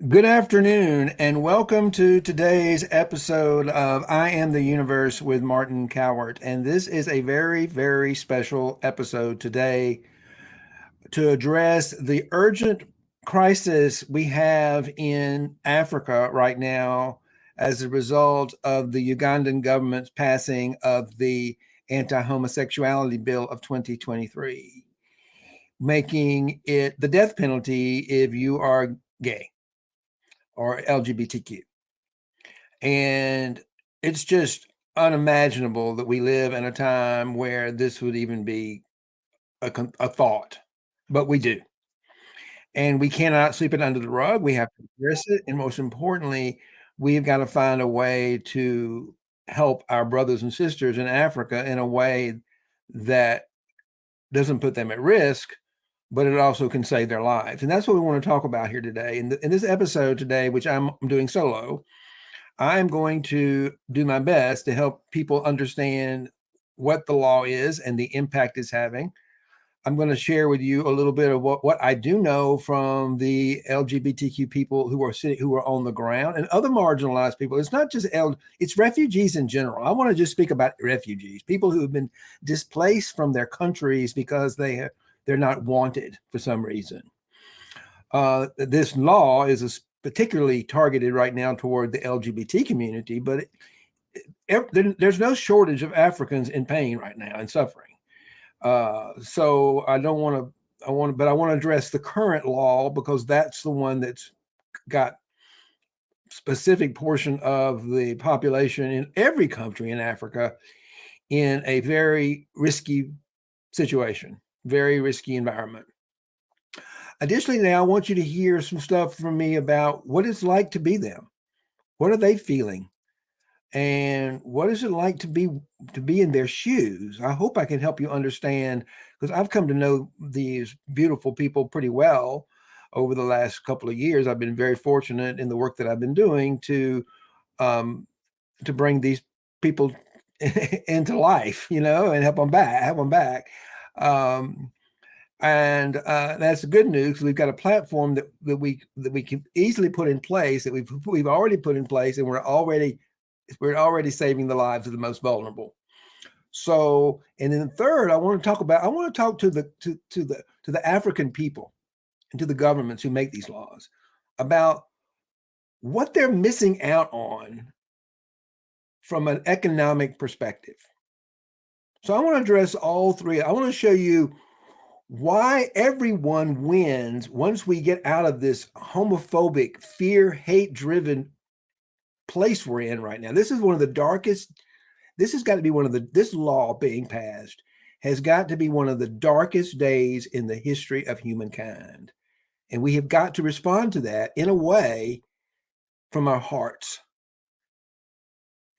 Good afternoon, and welcome to today's episode of I Am the Universe with Martin Cowart. And this is a very, very special episode today to address the urgent crisis we have in Africa right now as a result of the Ugandan government's passing of the Anti-Homosexuality Bill of 2023, making it the death penalty if you are gay or LGBTQ. And it's just unimaginable that we live in a time where this would even be a thought, but we do. And we cannot sweep it under the rug. We have to address it. And most importantly, we've got to find a way to help our brothers and sisters in Africa in a way that doesn't put them at risk, but it also can save their lives. And that's what we want to talk about here today. In this episode today, which I'm doing solo, I'm going to do my best to help people understand what the law is and the impact it's having. I'm going to share with you a little bit of what I do know from the LGBTQ people who are on the ground and other marginalized people. It's not just it's refugees in general. I want to just speak about refugees, people who have been displaced from their countries because they're not wanted for some reason. This law is particularly targeted right now toward the LGBT community, but there's no shortage of Africans in pain right now and suffering. So I don't want to, but I want to address the current law because that's the one that's got specific portion of the population in every country in Africa in a very risky situation, very risky environment. Additionally, now I want you to hear some stuff from me about what it's like to be them. What are they feeling? And what is it like to be in their shoes? I hope I can help you understand because I've come to know these beautiful people pretty well over the last couple of years. I've been very fortunate in the work that I've been doing um, to bring these people into life, and help them back. Um, and that's the good news. We've got a platform that we can easily put in place that we've already put in place, and we're already saving the lives of the most vulnerable. So, and then third, I want to talk to the African people and to the governments who make these laws about what they're missing out on from an economic perspective. So I want to address all three. I want to show you why everyone wins once we get out of this homophobic, fear, hate driven place we're in right now. This is one of the darkest. This has got to be this law being passed has got to be one of the darkest days in the history of humankind. And we have got to respond to that in a way from our hearts.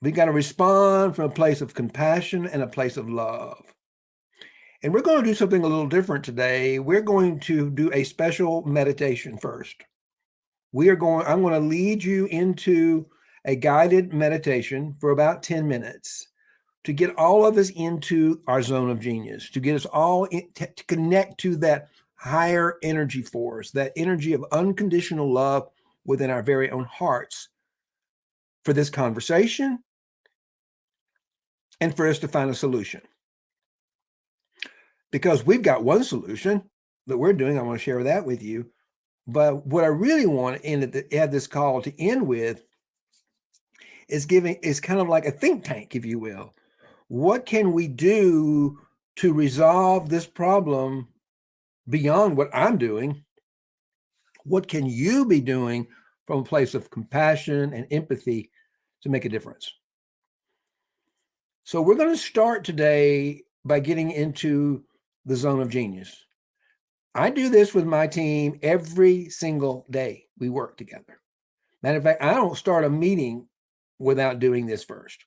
We've got to respond from a place of compassion and a place of love. And we're going to do something a little different today. We're going to do a special meditation first. I'm going to lead you into a guided meditation for about 10 minutes to get all of us into our zone of genius, to get us all to connect to that higher energy force, that energy of unconditional love within our very own hearts for this conversation and for us to find a solution. Because we've got one solution that we're doing. I want to share that with you. But what I really want to have this call to end with is kind of like a think tank, if you will. What can we do to resolve this problem beyond what I'm doing? What can you be doing from a place of compassion and empathy to make a difference? So we're going to start today by getting into the zone of genius. I do this with my team every single day we work together. Matter of fact, I don't start a meeting without doing this first.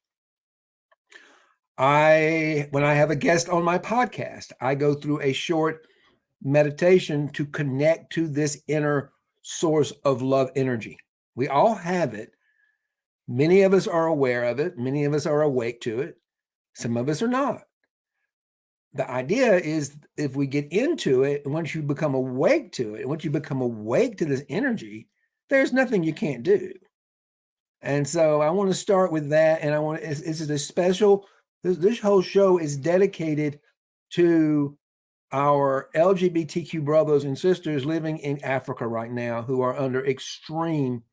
When I have a guest on my podcast, I go through a short meditation to connect to this inner source of love energy. We all have it. Many of us are aware of it. Many of us are awake to it. Some of us are not. The idea is if we get into it, and once you become awake to it, once you become awake to this energy, there's nothing you can't do. And so I want to start with that. And this is a special, this whole show is dedicated to our LGBTQ brothers and sisters living in Africa right now who are under extreme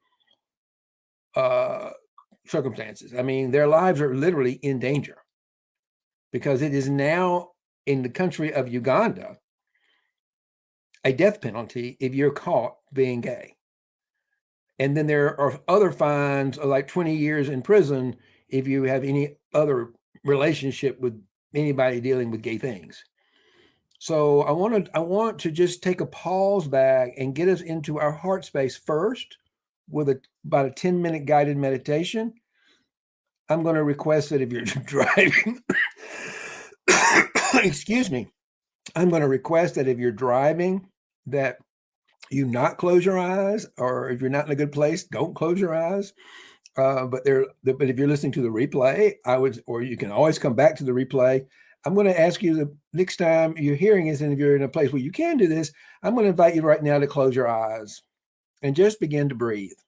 circumstances. I mean, their lives are literally in danger because it is now in the country of Uganda a death penalty if you're caught being gay. And then there are other fines of like 20 years in prison if you have any other relationship with anybody dealing with gay things. So I want to just take a pause back and get us into our heart space first with about a 10-minute guided meditation. I'm going to request that if you're driving, excuse me, I'm going to request that if you're driving, that you not close your eyes, or if you're not in a good place, don't close your eyes. But if you're listening to the replay, or you can always come back to the replay. I'm going to ask you the next time you're hearing this, and if you're in a place where you can do this, I'm going to invite you right now to close your eyes and just begin to breathe.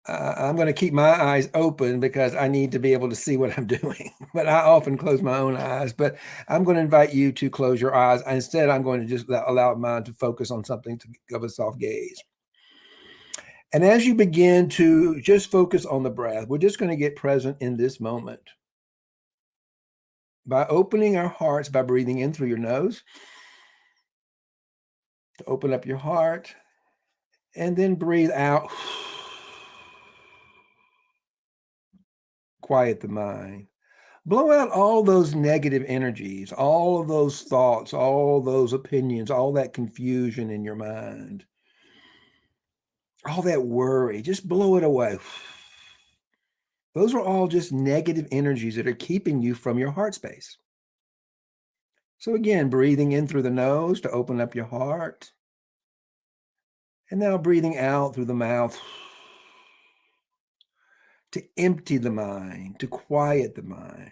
I'm going to keep my eyes open because I need to be able to see what I'm doing, but I often close my own eyes. But I'm going to invite you to close your eyes. Instead, I'm going to just allow mine to focus on something to give a soft gaze. And as you begin to just focus on the breath, we're just going to get present in this moment by opening our hearts, by breathing in through your nose, to open up your heart, and then breathe out. Quiet the mind. Blow out all those negative energies, all of those thoughts, all those opinions, all that confusion in your mind, all that worry. Just blow it away. Those are all just negative energies that are keeping you from your heart space. So again, breathing in through the nose to open up your heart. And now breathing out through the mouth to empty the mind, to quiet the mind.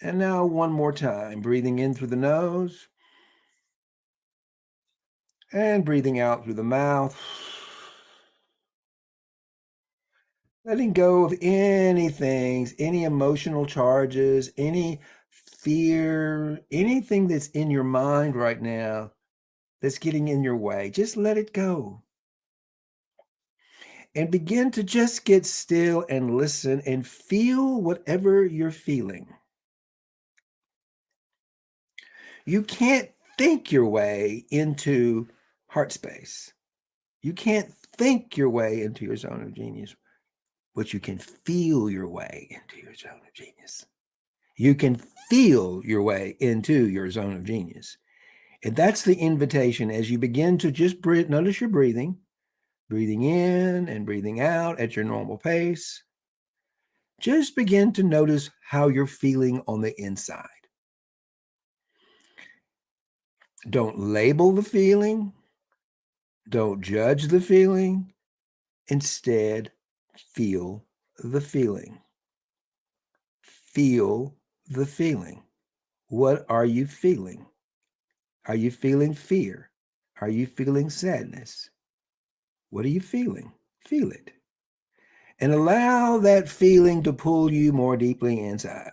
And now one more time, breathing in through the nose and breathing out through the mouth. Letting go of anything, any emotional charges, any fear, anything that's in your mind right now that's getting in your way. Just let it go. And begin to just get still and listen and feel whatever you're feeling. You can't think your way into heart space. You can't think your way into your zone of genius, but you can feel your way into your zone of genius. You can feel your way into your zone of genius. And that's the invitation as you begin to just breathe. Notice your breathing in and breathing out at your normal pace. Just begin to notice how you're feeling on the inside. Don't label the feeling. Don't judge the feeling. Instead, feel the feeling. Feel the feeling. What are you feeling? Are you feeling fear? Are you feeling sadness? What are you feeling? Feel it. And allow that feeling to pull you more deeply inside.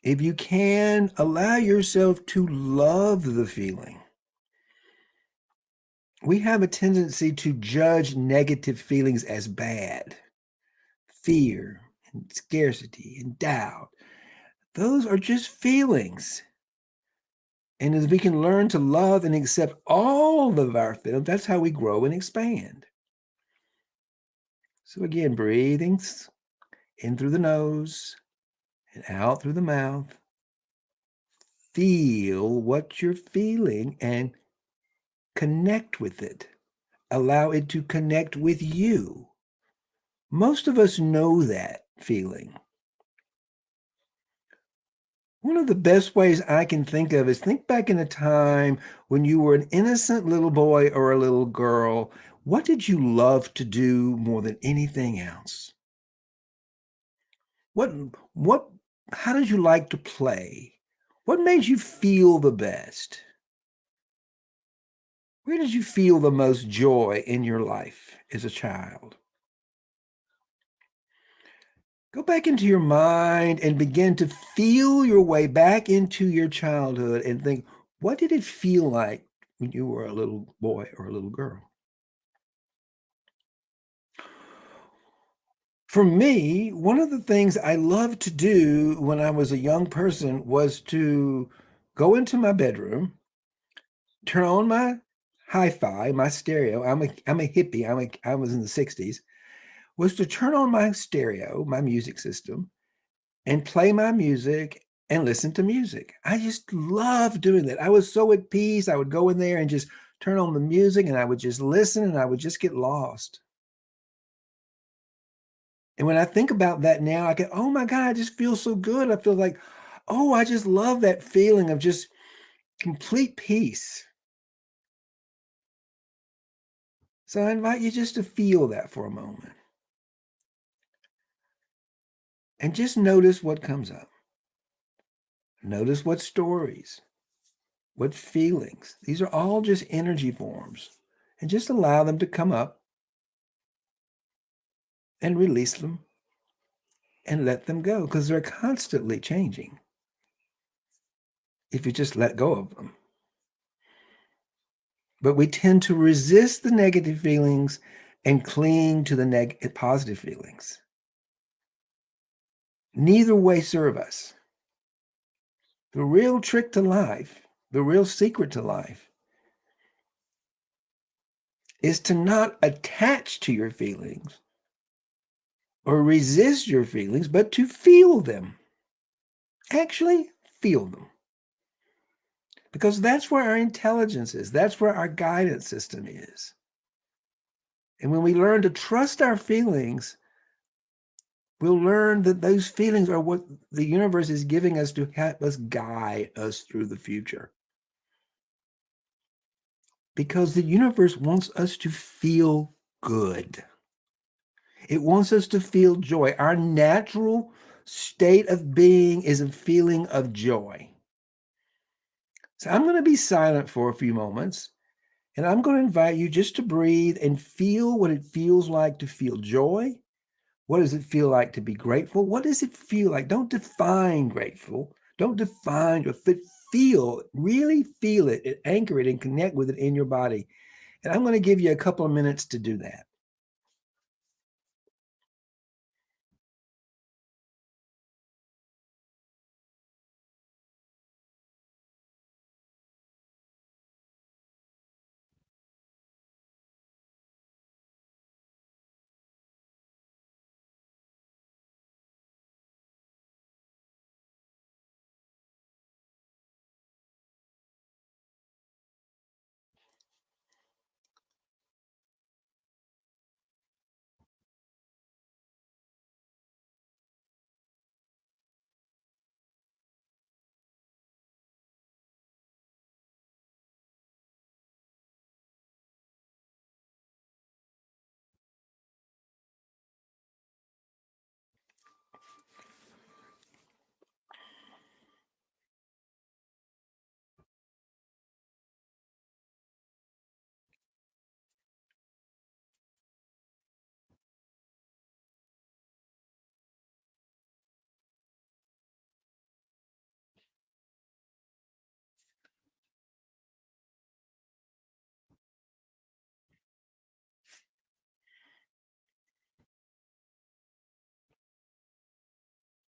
If you can, allow yourself to love the feeling. We have a tendency to judge negative feelings as bad. Fear and scarcity and doubt. Those are just feelings. And as we can learn to love and accept all of our feelings, that's how we grow and expand. So again, breathing in through the nose and out through the mouth. Feel what you're feeling and connect with it. Allow it to connect with you. Most of us know that feeling. One of the best ways I can think of is think back in a time when you were an innocent little boy or a little girl. What did you love to do more than anything else? What, how did you like to play? What made you feel the best? Where did you feel the most joy in your life as a child? Go back into your mind and begin to feel your way back into your childhood and think, what did it feel like when you were a little boy or a little girl? For me, one of the things I loved to do when I was a young person was to go into my bedroom, turn on my hi-fi, my stereo. I'm a hippie. I was in the 60s. Was to turn on my stereo, my music system, and play my music and listen to music. I just love doing that. I was so at peace. I would go in there and just turn on the music and I would just listen and I would just get lost. And when I think about that now, I go, oh my God, I just feel so good. I feel like, oh, I just love that feeling of just complete peace. So I invite you just to feel that for a moment and just notice what comes up. Notice what stories, what feelings. These are all just energy forms. And just allow them to come up and release them and let them go because they're constantly changing if you just let go of them. But we tend to resist the negative feelings and cling to the positive feelings. Neither way serve us. The real trick to life, the real secret to life, is to not attach to your feelings or resist your feelings, but to feel them. Actually feel them. Because that's where our intelligence is. That's where our guidance system is. And when we learn to trust our feelings, we'll learn that those feelings are what the universe is giving us to help us guide us through the future. Because the universe wants us to feel good. It wants us to feel joy. Our natural state of being is a feeling of joy. So I'm going to be silent for a few moments, and I'm going to invite you just to breathe and feel what it feels like to feel joy. What does it feel like to be grateful? What does it feel like? Don't define grateful. Don't define, but feel, really feel it and anchor it and connect with it in your body. And I'm going to give you a couple of minutes to do that.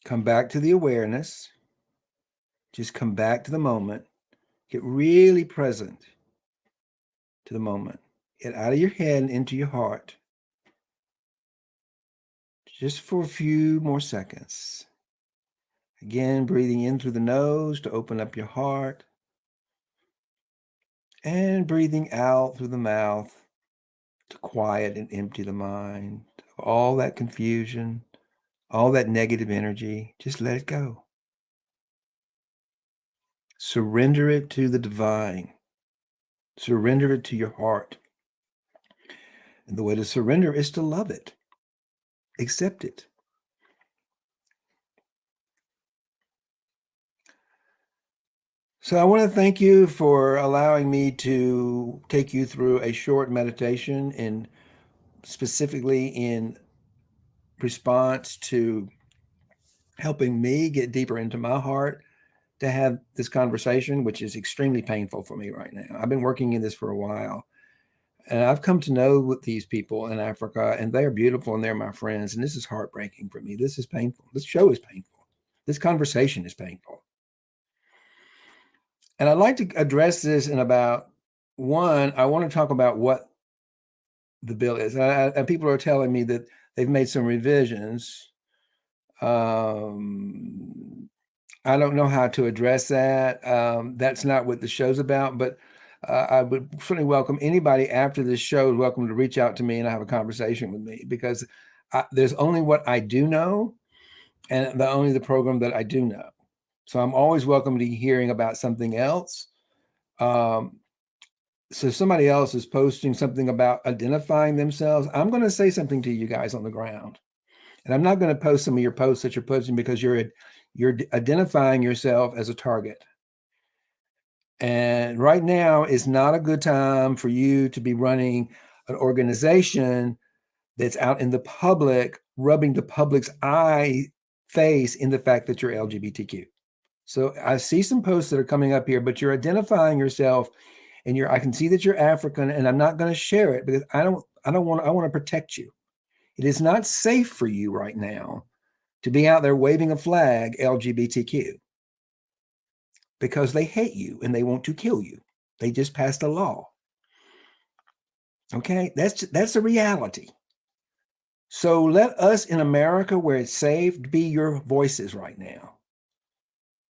Come back to the awareness. Just come back to the moment. Get really present to the moment. Get out of your head and into your heart. Just for a few more seconds. Again, breathing in through the nose to open up your heart. And breathing out through the mouth to quiet and empty the mind. All that confusion, all that negative energy, just let it go. Surrender it to the divine. Surrender it to your heart. And the way to surrender is to love it. Accept it. So I want to thank you for allowing me to take you through a short meditation and specifically in response to helping me get deeper into my heart to have this conversation, which is extremely painful for me right now. I've been working in this for a while, and I've come to know these people in Africa, and they are beautiful and they're my friends. And this is heartbreaking for me. This is painful. This show is painful. This conversation is painful. And I'd like to address this in about one, I want to talk about what the bill is. And people are telling me that they've made some revisions. Um, I don't know how to address that. That's not what the show's about, but I would certainly welcome anybody after this show is welcome to reach out to me and have a conversation with me because there's only what I do know and only the program that I do know. So I'm always welcome to hearing about something else. Um, so somebody else is posting something about identifying themselves. I'm going to say something to you guys on the ground. And I'm not going to post some of your posts that you're posting because you're identifying yourself as a target. And right now is not a good time for you to be running an organization that's out in the public, rubbing the public's face in the fact that you're LGBTQ. So I see some posts that are coming up here, but you're identifying yourself and I can see that you're African, and I'm not going to share it because I want to protect you. It is not safe for you right now to be out there waving a flag LGBTQ because they hate you and they want to kill you. They just passed a law. Okay, that's a reality. So let us in America, where it's safe, be your voices right now.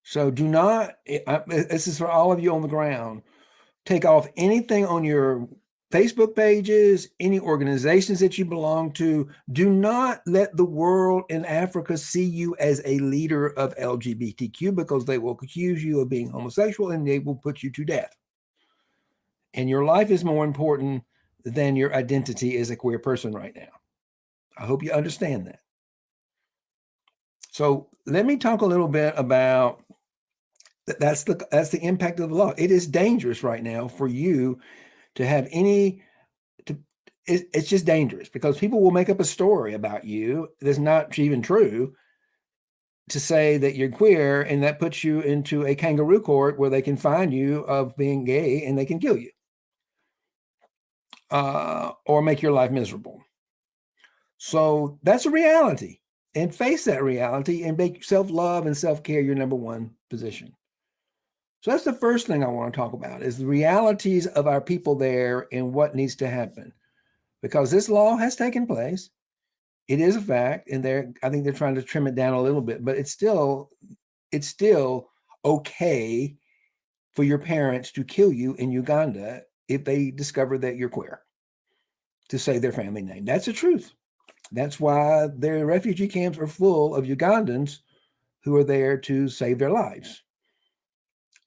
So do not. This is for all of you on the ground. Take off anything on your Facebook pages, any organizations that you belong to. Do not let the world in Africa see you as a leader of LGBTQ because they will accuse you of being homosexual and they will put you to death. And your life is more important than your identity as a queer person right now. I hope you understand that. So let me talk a little bit about that's the impact of the law. It is dangerous right now for you to have it's just dangerous because people will make up a story about you that's not even true to say that you're queer, and that puts you into a kangaroo court where they can find you of being gay and they can kill you or make your life miserable. So that's a reality, and face that reality and make self-love and self-care your number one position. So that's the first thing I want to talk about is the realities of our people there and what needs to happen. Because this law has taken place. It is a fact, and I think they're trying to trim it down a little bit, but it's still okay for your parents to kill you in Uganda if they discover that you're queer, to say their family name. That's the truth. That's why their refugee camps are full of Ugandans who are there to save their lives,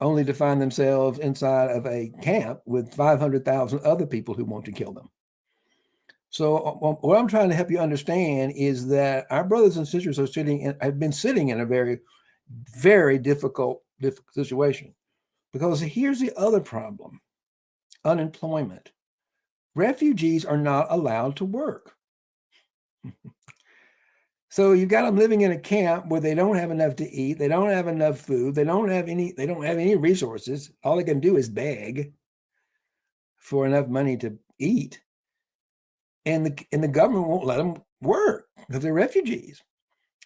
only to find themselves inside of a camp with 500,000 other people who want to kill them. So what I'm trying to help you understand is that our brothers and sisters have been sitting in a very, very difficult situation. Because here's the other problem: unemployment. Refugees are not allowed to work. So you've got them living in a camp where they don't have enough to eat, they don't have enough food, they don't have any resources. All they can do is beg for enough money to eat. And the government won't let them work because they're refugees.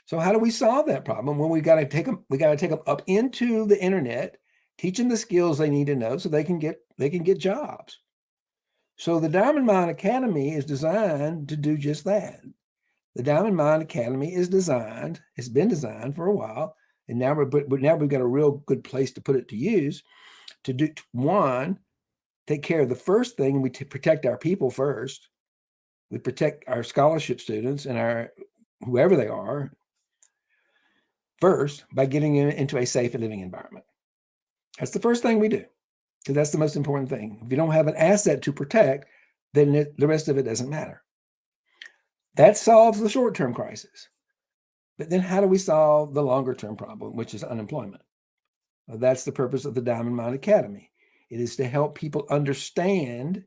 So how do we solve that problem? Well, we got to take them up into the internet, teach them the skills they need to know so they can get jobs. So the Diamond Mine Academy is designed to do just that. The Diamond Mine Academy it's been designed for a while, and now we've got a real good place to put it to use to do one, take care of the first thing. We protect our people first. We protect our scholarship students and our whoever they are first by getting them into a safe living environment. That's the first thing we do, because that's the most important thing. If you don't have an asset to protect, then the rest of it doesn't matter. That solves the short-term crisis. But then how do we solve the longer-term problem, which is unemployment? That's the purpose of the Diamond Mind Academy. It is to help people understand.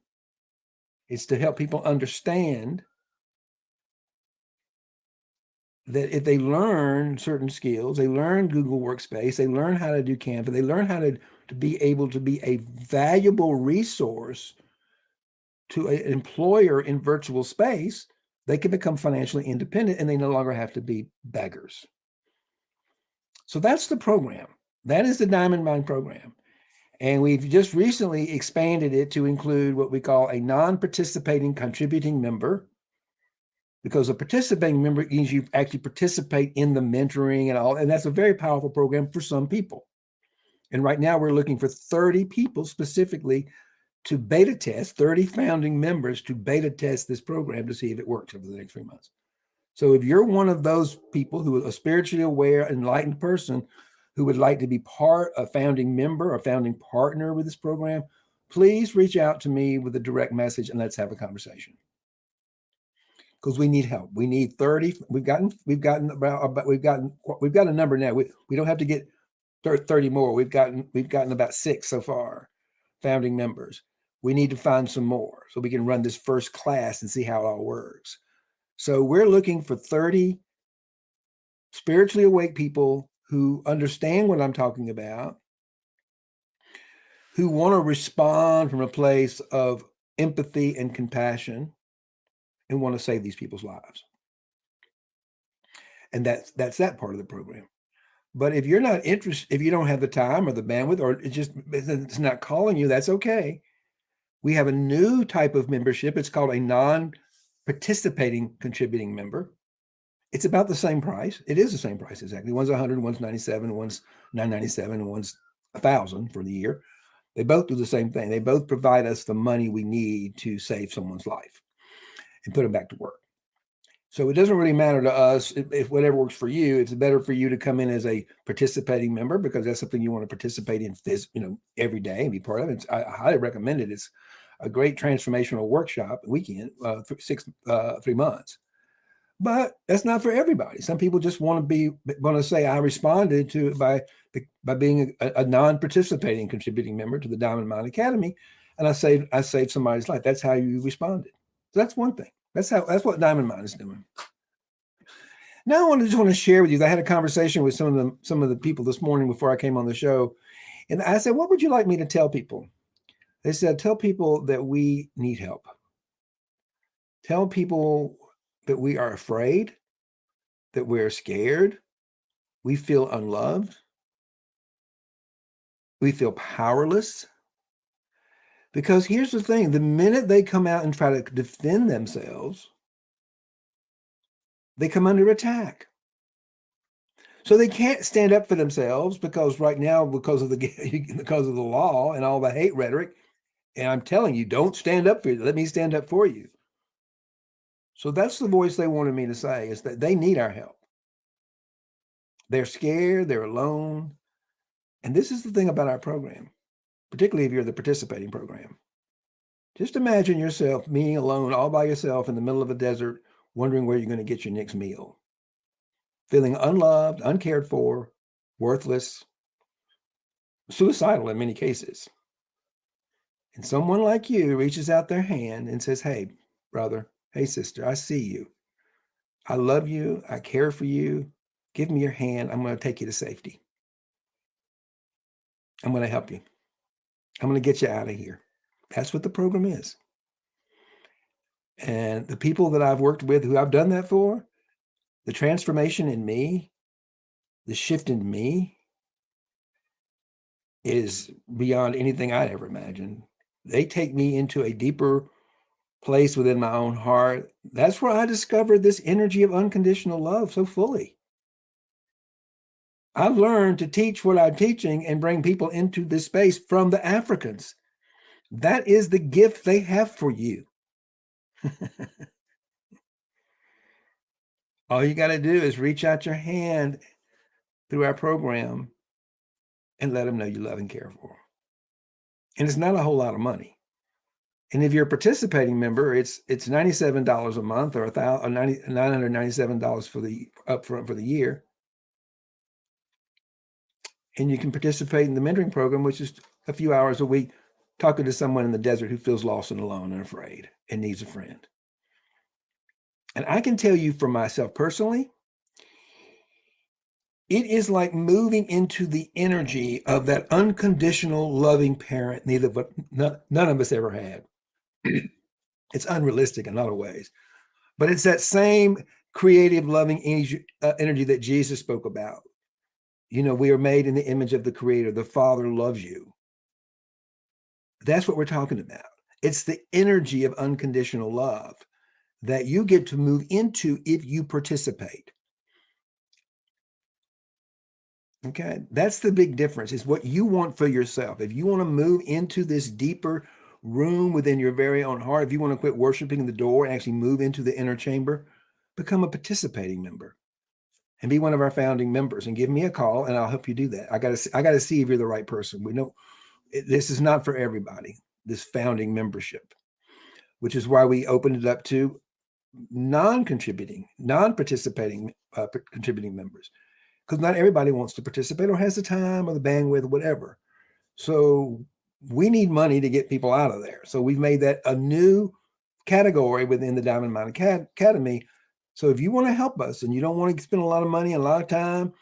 It's to help people understand that if they learn certain skills, they learn Google Workspace, they learn how to do Canva, they learn how to be able to be a valuable resource to an employer in virtual space, they can become financially independent and they no longer have to be beggars. So that's the program. That is the Diamond Mind program. And we've just recently expanded it to include what we call a non-participating contributing member, because a participating member means you actually participate in the mentoring and all, and that's a very powerful program for some people. And right now we're looking for 30 people specifically to beta test, 30 founding members to beta test this program to see if it works over the next 3 months. So if you're one of those people who is a spiritually aware, enlightened person who would like to be a founding member, a founding partner with this program, please reach out to me with a direct message and let's have a conversation. Because we need help. We need 30. We've got a number now. We don't have to get 30 more. We've gotten about 6 so far, founding members. We need to find some more so we can run this first class and see how it all works. So we're looking for 30 spiritually awake people who understand what I'm talking about, who want to respond from a place of empathy and compassion and want to save these people's lives. And that's that part of the program. But if you're not interested, if you don't have the time or the bandwidth, or it's not calling you, that's okay. We have a new type of membership. It's called a non-participating contributing member. It's about the same price. It is the same price exactly. One's 100, one's 97, one's 997, and one's 1,000 for the year. They both do the same thing. They both provide us the money we need to save someone's life and put them back to work. So it doesn't really matter to us if whatever works for you. It's better for you to come in as a participating member because that's something you want to participate in, every day and be part of it. I highly recommend it. It's a great transformational workshop weekend, 3 months. But that's not for everybody. Some people just want to say, I responded to it by being a non-participating contributing member to the Diamond Mind Academy, and I saved somebody's life. That's how you responded. So that's one thing. That's what Diamond Mind is doing. Now I just want to share with you. I had a conversation with some of the people this morning before I came on the show, and I said, "What would you like me to tell people?" They said, "Tell people that we need help. Tell people that we are afraid, that we're scared, we feel unloved, we feel powerless." Because here's the thing, the minute they come out and try to defend themselves, they come under attack. So they can't stand up for themselves because right now, because of the law and all the hate rhetoric, and I'm telling you, don't stand up for you. Let me stand up for you. So that's the voice they wanted me to say, is that they need our help. They're scared, they're alone. And this is the thing about our program, particularly if you're the participating program. Just imagine yourself being alone all by yourself in the middle of a desert, wondering where you're going to get your next meal. Feeling unloved, uncared for, worthless, suicidal in many cases. And someone like you reaches out their hand and says, "Hey, brother, hey, sister, I see you. I love you. I care for you. Give me your hand. I'm going to take you to safety. I'm going to help you. I'm going to get you out of here." That's what the program is. And the people that I've worked with who I've done that for, the transformation in me, the shift in me is beyond anything I'd ever imagined. They take me into a deeper place within my own heart. That's where I discovered this energy of unconditional love so fully. I've learned to teach what I'm teaching and bring people into this space from the Africans. That is the gift they have for you. All you got to do is reach out your hand through our program and let them know you love and care for them. And it's not a whole lot of money. And if you're a participating member, it's $97 a month or $997 for the upfront for the year. And you can participate in the mentoring program, which is a few hours a week, talking to someone in the desert who feels lost and alone and afraid and needs a friend. And I can tell you for myself personally, it is like moving into the energy of that unconditional loving parent none of us ever had. It's unrealistic in a lot of ways, but it's that same creative, loving energy that Jesus spoke about. You know, we are made in the image of the Creator. The Father loves you. That's what we're talking about. It's the energy of unconditional love that you get to move into if you participate. Okay, that's the big difference, is what you want for yourself. If you want to move into this deeper room within your very own heart, if you want to quit worshiping the door and actually move into the inner chamber, become a participating member and be one of our founding members and give me a call and I'll help you do that. I got to see if you're the right person. We know this is not for everybody, this founding membership, which is why we opened it up to non-contributing, non-participating contributing members, because not everybody wants to participate or has the time or the bandwidth or whatever. So we need money to get people out of there. So we've made that a new category within the Diamond Mind Academy. So if you want to help us and you don't want to spend a lot of money and a lot of time,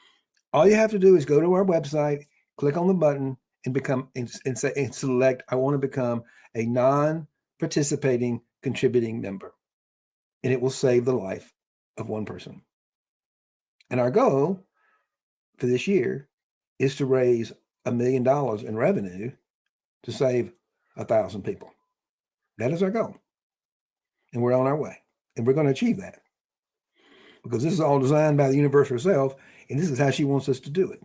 all you have to do is go to our website, click on the button, and become and select, I want to become a non-participating contributing member. And it will save the life of one person. And our goal for this year is to raise $1 million in revenue to save 1,000 people. That is our goal. And we're on our way. And we're going to achieve that. Because this is all designed by the universe herself, and this is how she wants us to do it.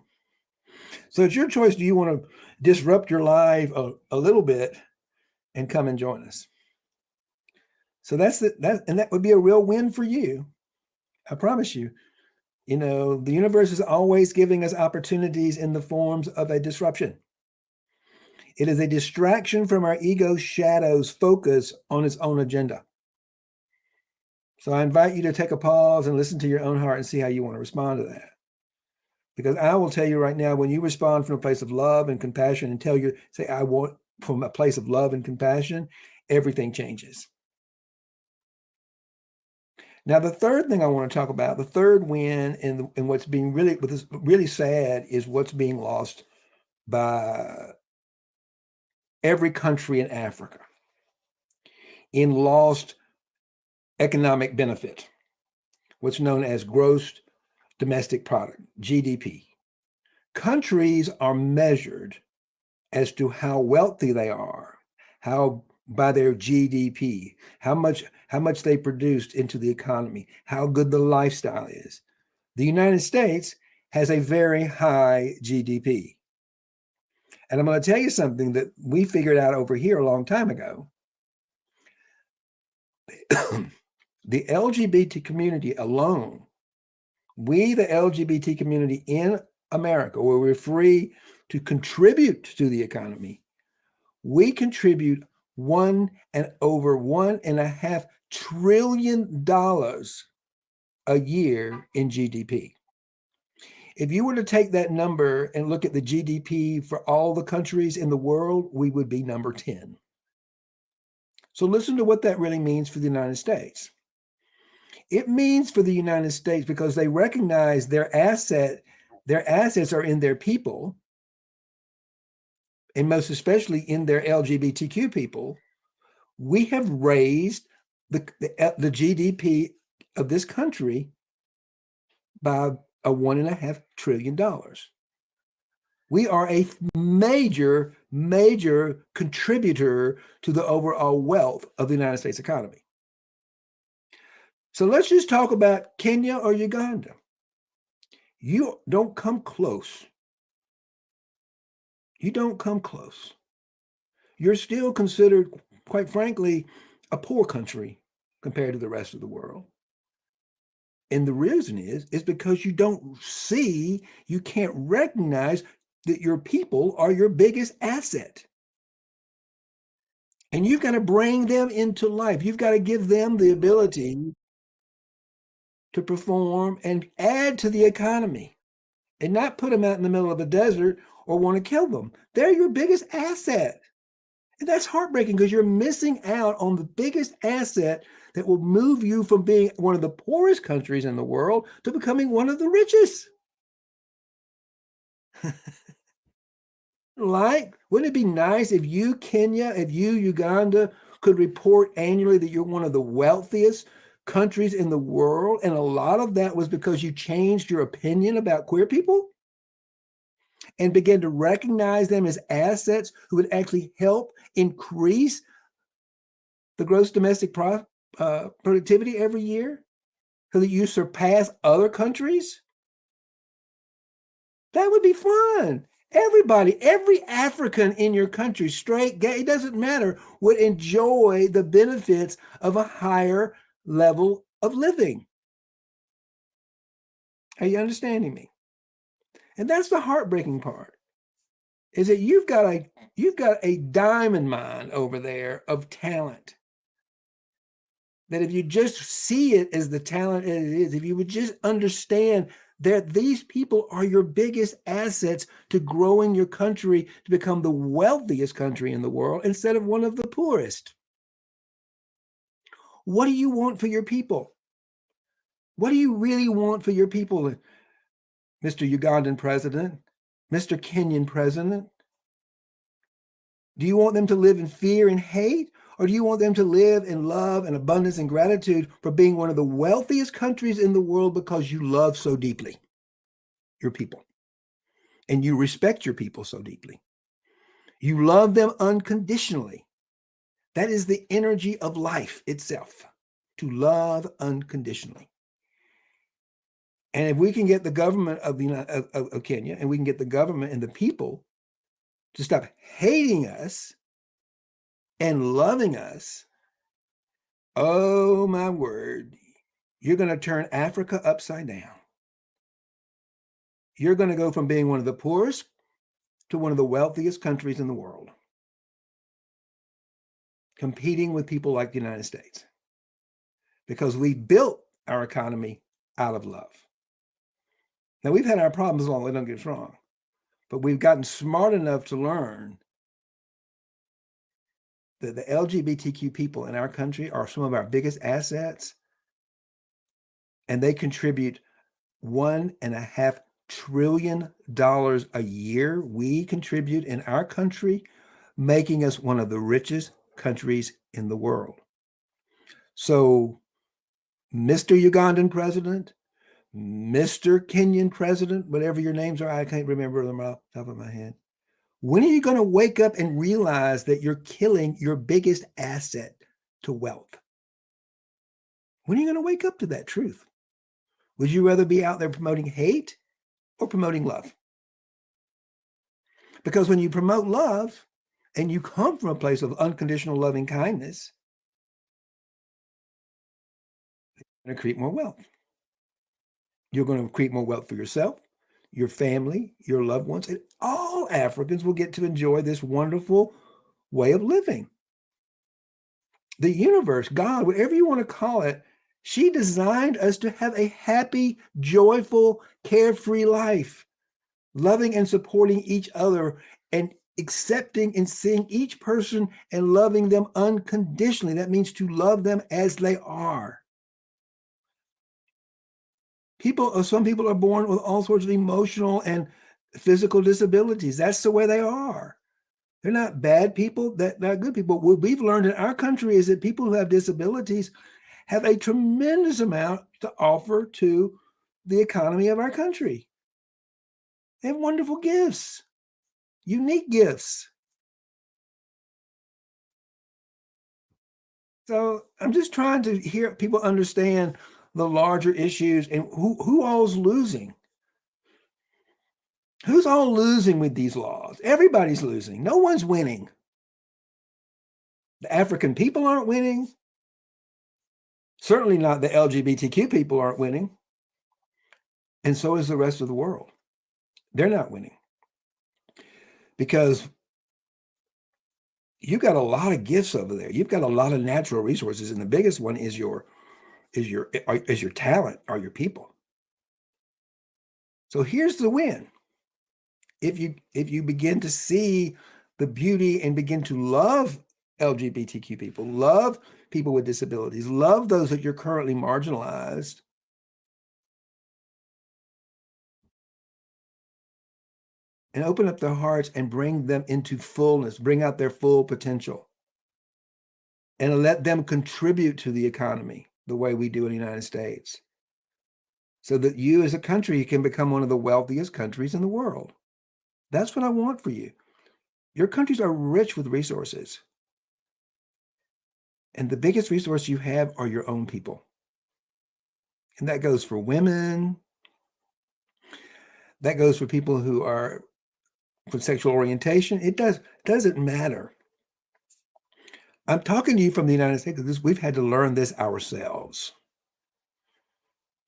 So it's your choice. Do you want to disrupt your life a little bit and come and join us? So that would be a real win for you. I promise you. You know, the universe is always giving us opportunities in the forms of a disruption. It is a distraction from our ego shadow's focus on its own agenda. So I invite you to take a pause and listen to your own heart and see how you want to respond to that. Because I will tell you right now, when you respond from a place of love and compassion and say, I want from a place of love and compassion, everything changes. Now, the third thing I want to talk about, the third win and what's being really sad is what's being lost by every country in Africa in lost economic benefit, what's known as gross domestic product, GDP. Countries are measured as to how wealthy they are, by their GDP, how much they produced into the economy, how good the lifestyle is. The United States has a very high GDP. And I'm going to tell you something that we figured out over here a long time ago. The LGBT community alone, we, the LGBT community in America, where we're free to contribute to the economy, we contribute over $1.5 trillion a year in GDP. If you were to take that number and look at the GDP for all the countries in the world, we would be number 10. So listen to what that really means for the United States. It means for the United States, because they recognize their assets are in their people, and most especially in their LGBTQ people, we have raised the GDP of this country by a $1.5 trillion. We are a major, major contributor to the overall wealth of the United States economy. So let's just talk about Kenya or Uganda. You don't come close. You don't come close. You're still considered, quite frankly, a poor country compared to the rest of the world. And the reason is because you can't recognize that your people are your biggest asset. And you've got to bring them into life. You've got to give them the ability to perform and add to the economy. and not put them out in the middle of the desert or want to kill them. They're your biggest asset. And that's heartbreaking because you're missing out on the biggest asset that will move you from being one of the poorest countries in the world to becoming one of the richest. Like, wouldn't it be nice if you, Kenya, if you, Uganda, could report annually that you're one of the wealthiest countries in the world? And a lot of that was because you changed your opinion about queer people and began to recognize them as assets who would actually help increase the gross domestic productivity every year so that you surpass other countries. That would be fun. Everybody, every African in your country, straight, gay, it doesn't matter, would enjoy the benefits of a higher level of living. Are you understanding me? And that's the heartbreaking part, is that you've got a diamond mine over there of talent. That if you just see it as the talent it is, if you would just understand that these people are your biggest assets to growing your country to become the wealthiest country in the world instead of one of the poorest. What do you want for your people? What do you really want for your people, Mr. Ugandan president, Mr. Kenyan president? Do you want them to live in fear and hate? Or do you want them to live in love and abundance and gratitude for being one of the wealthiest countries in the world because you love so deeply your people and you respect your people so deeply? You love them unconditionally. That is the energy of life itself, to love unconditionally. And if we can get the government of Kenya, and we can get the government and the people to stop hating us and loving us, oh my word, you're going to turn Africa upside down. You're going to go from being one of the poorest to one of the wealthiest countries in the world, competing with people like the United States, because we built our economy out of love. Now, we've had our problems along the way, don't get us wrong, but we've gotten smart enough to learn that the LGBTQ people in our country are some of our biggest assets, and they contribute $1.5 trillion a year. We contribute in our country, making us one of the richest countries in the world. So, Mr. Ugandan president, Mr. Kenyan president, whatever your names are, I can't remember them off the top of my head. When are you going to wake up and realize that you're killing your biggest asset to wealth? When are you going to wake up to that truth? Would you rather be out there promoting hate or promoting love? Because when you promote love and you come from a place of unconditional loving kindness, you're going to create more wealth. You're going to create more wealth for yourself, your family, your loved ones, and all Africans will get to enjoy this wonderful way of living. The universe, God, whatever you want to call it, she designed us to have a happy, joyful, carefree life, loving and supporting each other and accepting and seeing each person and loving them unconditionally. That means to love them as they are. Some people are born with all sorts of emotional and physical disabilities. That's the way they are. They're not bad people, they're good people. What we've learned in our country is that people who have disabilities have a tremendous amount to offer to the economy of our country. They have wonderful gifts, unique gifts. So I'm just trying to hear people understand the larger issues and who all's losing. Who's all losing with these laws? Everybody's losing. No one's winning. The African people aren't winning. Certainly not the LGBTQ people aren't winning. And so is the rest of the world. They're not winning. Because you've got a lot of gifts over there. You've got a lot of natural resources. And the biggest one is your talent, are your people. So here's the win. If you begin to see the beauty and begin to love LGBTQ people, love people with disabilities, love those that you're currently marginalized, and open up their hearts and bring them into fullness, bring out their full potential, and let them contribute to the economy the way we do in the United States, so that you as a country can become one of the wealthiest countries in the world. That's what I want for you. Your countries are rich with resources. And the biggest resource you have are your own people. And that goes for women. That goes for people who are for sexual orientation. It doesn't matter. I'm talking to you from the United States because we've had to learn this ourselves.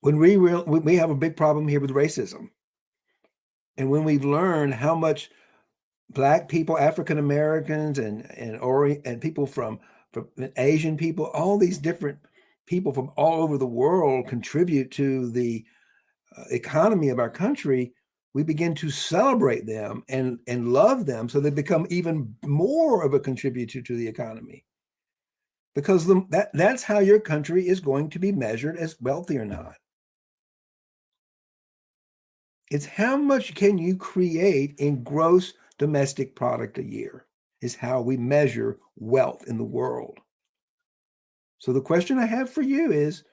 When we have a big problem here with racism, and when we've learned how much Black people, African Americans, and people from Asian people, all these different people from all over the world contribute to the economy of our country, we begin to celebrate them and love them, so they become even more of a contributor to the economy. Because that's how your country is going to be measured as wealthy or not. It's how much can you create in gross domestic product a year is how we measure wealth in the world. So the question I have for you is,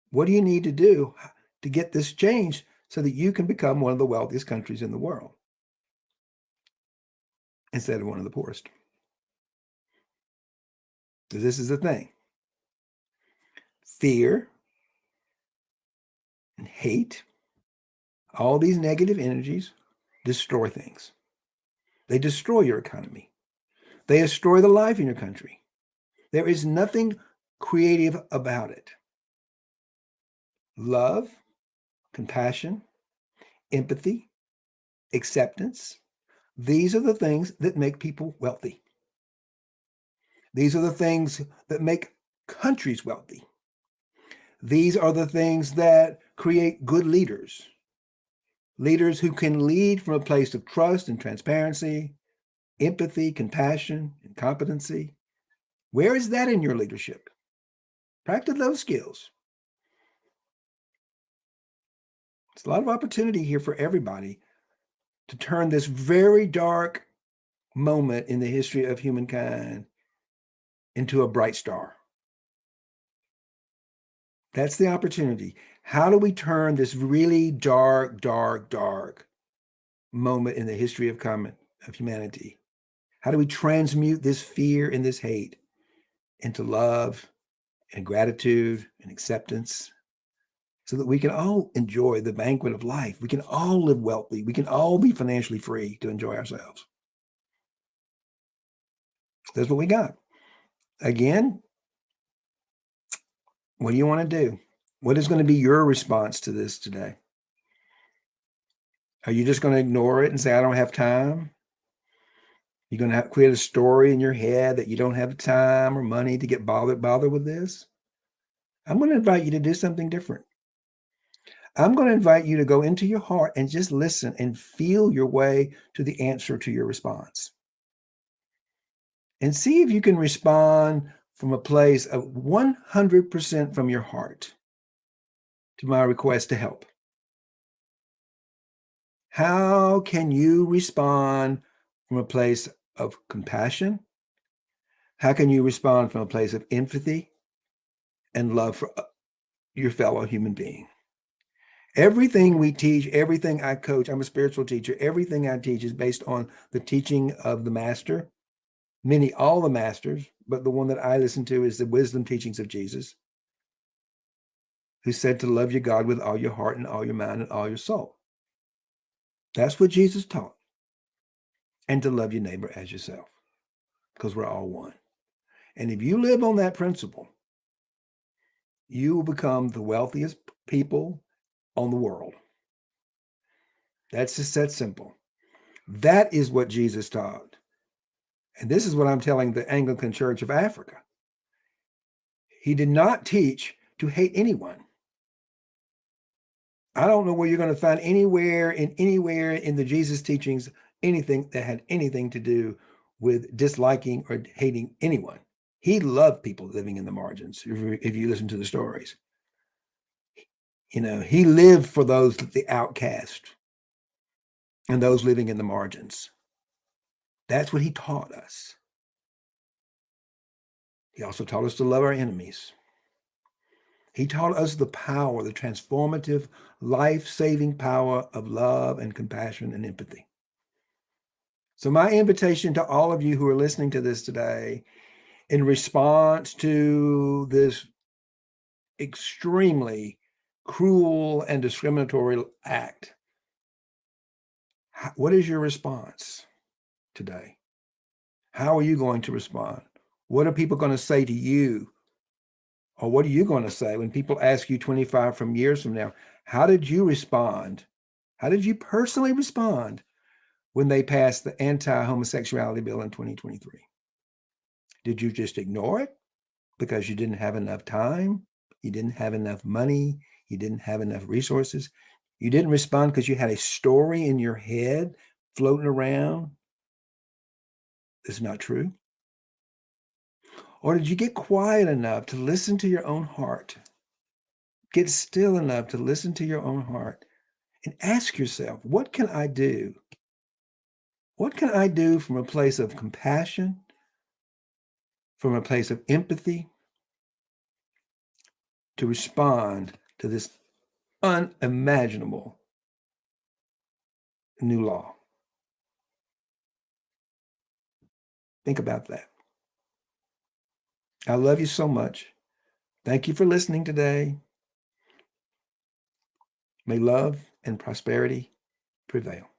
what do you need to do to get this changed so that you can become one of the wealthiest countries in the world instead of one of the poorest? Because this is the thing. Fear and hate, all these negative energies destroy things. They destroy your economy. They destroy the life in your country. There is nothing creative about it. Love, compassion, empathy, acceptance, these are the things that make people wealthy. These are the things that make countries wealthy. These are the things that create good leaders. Leaders who can lead from a place of trust and transparency, empathy, compassion, and competency. Where is that in your leadership? Practice those skills. It's a lot of opportunity here for everybody to turn this very dark moment in the history of humankind into a bright star. That's the opportunity. How do we turn this really dark, dark, dark moment in the history of humanity? How do we transmute this fear and this hate into love and gratitude and acceptance, so that we can all enjoy the banquet of life? We can all live wealthy. We can all be financially free to enjoy ourselves. That's what we got. Again, what do you want to do? What is going to be your response to this today? Are you just going to ignore it and say, I don't have time? You're going to create a story in your head that you don't have time or money to get bothered with this? I'm going to invite you to do something different. I'm going to invite you to go into your heart and just listen and feel your way to the answer to your response. And see if you can respond from a place of 100% from your heart to my request to help. How can you respond from a place of compassion? How can you respond from a place of empathy and love for your fellow human being? Everything we teach, everything I coach, I'm a spiritual teacher, everything I teach is based on the teaching of the master, all the masters, but the one that I listen to is the wisdom teachings of Jesus, who said to love your God with all your heart and all your mind and all your soul. That's what Jesus taught. And to love your neighbor as yourself, because we're all one. And if you live on that principle, you will become the wealthiest people on the world. That's just that simple. That is what Jesus taught. And this is what I'm telling the Anglican Church of Africa. He did not teach to hate anyone. I don't know where you're going to find anywhere in the Jesus teachings anything that had anything to do with disliking or hating anyone. He loved people living in the margins. If you listen to the stories, he lived for those, the outcast and those living in the margins. That's what he taught us. He also taught us to love our enemies. He taught us the power, the transformative, life-saving power of love and compassion and empathy. So my invitation to all of you who are listening to this today, in response to this extremely cruel and discriminatory act, what is your response today? How are you going to respond? What are people going to say to you? Or what are you going to say when people ask you 25 years from now, how did you respond? How did you personally respond when they passed the Anti-Homosexuality Bill in 2023? Did you just ignore it because you didn't have enough time? You didn't have enough money? You didn't have enough resources? You didn't respond because you had a story in your head floating around? It's not true. Or did you get quiet enough to listen to your own heart? Get still enough to listen to your own heart and ask yourself, what can I do? What can I do from a place of compassion, from a place of empathy, to respond to this unimaginable new law? Think about that. I love you so much. Thank you for listening today. May love and prosperity prevail.